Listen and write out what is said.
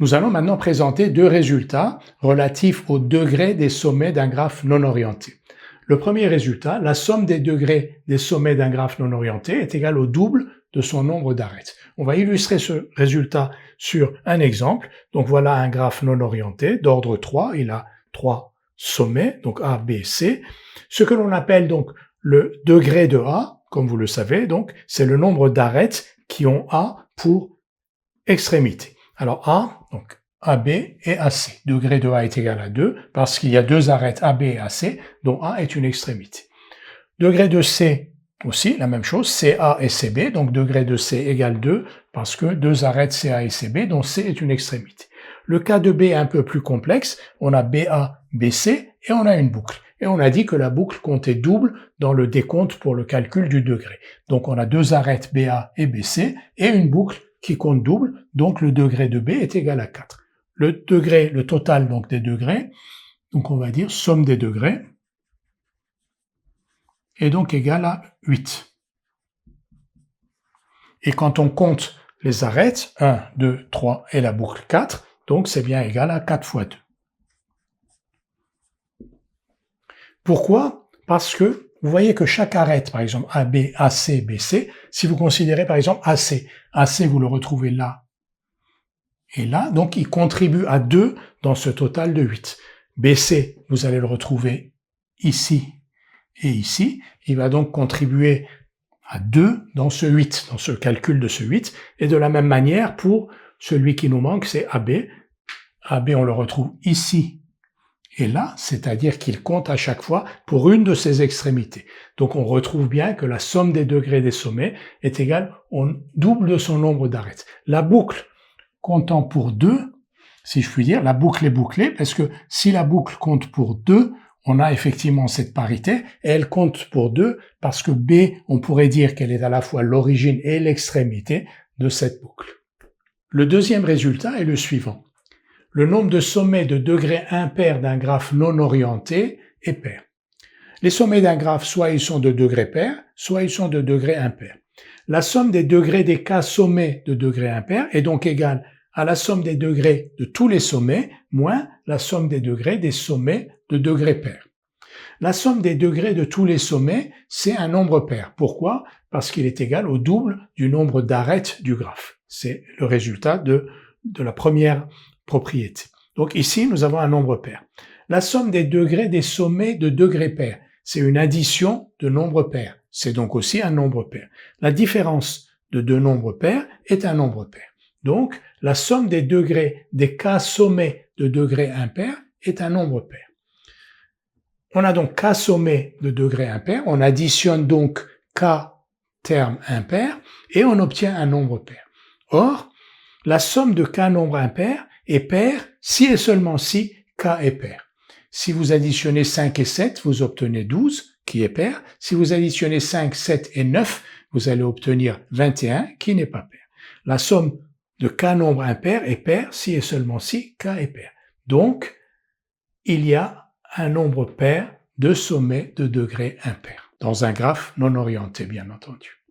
Nous allons maintenant présenter deux résultats relatifs au degré des sommets d'un graphe non orienté. Le premier résultat, la somme des degrés des sommets d'un graphe non orienté est égale au double de son nombre d'arêtes. On va illustrer ce résultat sur un exemple. Donc voilà un graphe non orienté d'ordre 3, il a 3 sommets, donc A, B, C. Ce que l'on appelle donc le degré de A, comme vous le savez, donc c'est le nombre d'arêtes qui ont A pour extrémité. Alors A, donc AB et AC. Degré de A est égal à 2 parce qu'il y a deux arêtes AB et AC dont A est une extrémité. Degré de C aussi, la même chose, CA et CB, donc degré de C égale 2 parce que deux arêtes CA et CB dont C est une extrémité. Le cas de B est un peu plus complexe, on a BA, BC et on a une boucle. Et on a dit que la boucle comptait double dans le décompte pour le calcul du degré. Donc on a deux arêtes BA et BC et une boucle qui compte double, donc le degré de B est égal à 4. Le total donc des degrés, donc on va dire somme des degrés, est donc égal à 8. Et quand on compte les arêtes, 1, 2, 3 et la boucle 4, donc c'est bien égal à 4 fois 2. Pourquoi? Parce que vous voyez que chaque arête, par exemple AB, AC, BC, si vous considérez par exemple AC, AC vous le retrouvez là et là, donc il contribue à 2 dans ce total de 8. BC, vous allez le retrouver ici et ici, il va donc contribuer à 2 dans ce 8, dans ce calcul de ce 8, et de la même manière pour celui qui nous manque, c'est AB. AB, on le retrouve ici et là, c'est-à-dire qu'il compte à chaque fois pour une de ses extrémités. Donc on retrouve bien que la somme des degrés des sommets est égale au double de son nombre d'arêtes. La boucle comptant pour 2, si je puis dire, la boucle est bouclée, parce que si la boucle compte pour 2, on a effectivement cette parité, et elle compte pour 2 parce que B, on pourrait dire qu'elle est à la fois l'origine et l'extrémité de cette boucle. Le deuxième résultat est le suivant. Le nombre de sommets de degrés impairs d'un graphe non orienté est pair. Les sommets d'un graphe, soit ils sont de degrés pairs, soit ils sont de degrés impairs. La somme des degrés des cas sommets de degrés impairs est donc égale à la somme des degrés de tous les sommets moins la somme des degrés des sommets de degrés pairs. La somme des degrés de tous les sommets, c'est un nombre pair. Pourquoi? Parce qu'il est égal au double du nombre d'arêtes du graphe. C'est le résultat de la première propriété. Donc ici, nous avons un nombre pair. La somme des degrés des sommets de degrés pairs, c'est une addition de nombres pairs. C'est donc aussi un nombre pair. La différence de deux nombres pairs est un nombre pair. Donc, la somme des degrés des cas sommets de degrés impairs est un nombre pair. On a donc k sommets de degrés impairs, on additionne donc k termes impairs et on obtient un nombre pair. Or, la somme de k nombres impairs est paire si et seulement si k est pair. Si vous additionnez 5 et 7, vous obtenez 12, qui est pair. Si vous additionnez 5, 7 et 9, vous allez obtenir 21, qui n'est pas pair. La somme de k nombres impairs est paire si et seulement si k est pair. Donc, il y a un nombre pair de sommets de degrés impairs, dans un graphe non orienté, bien entendu.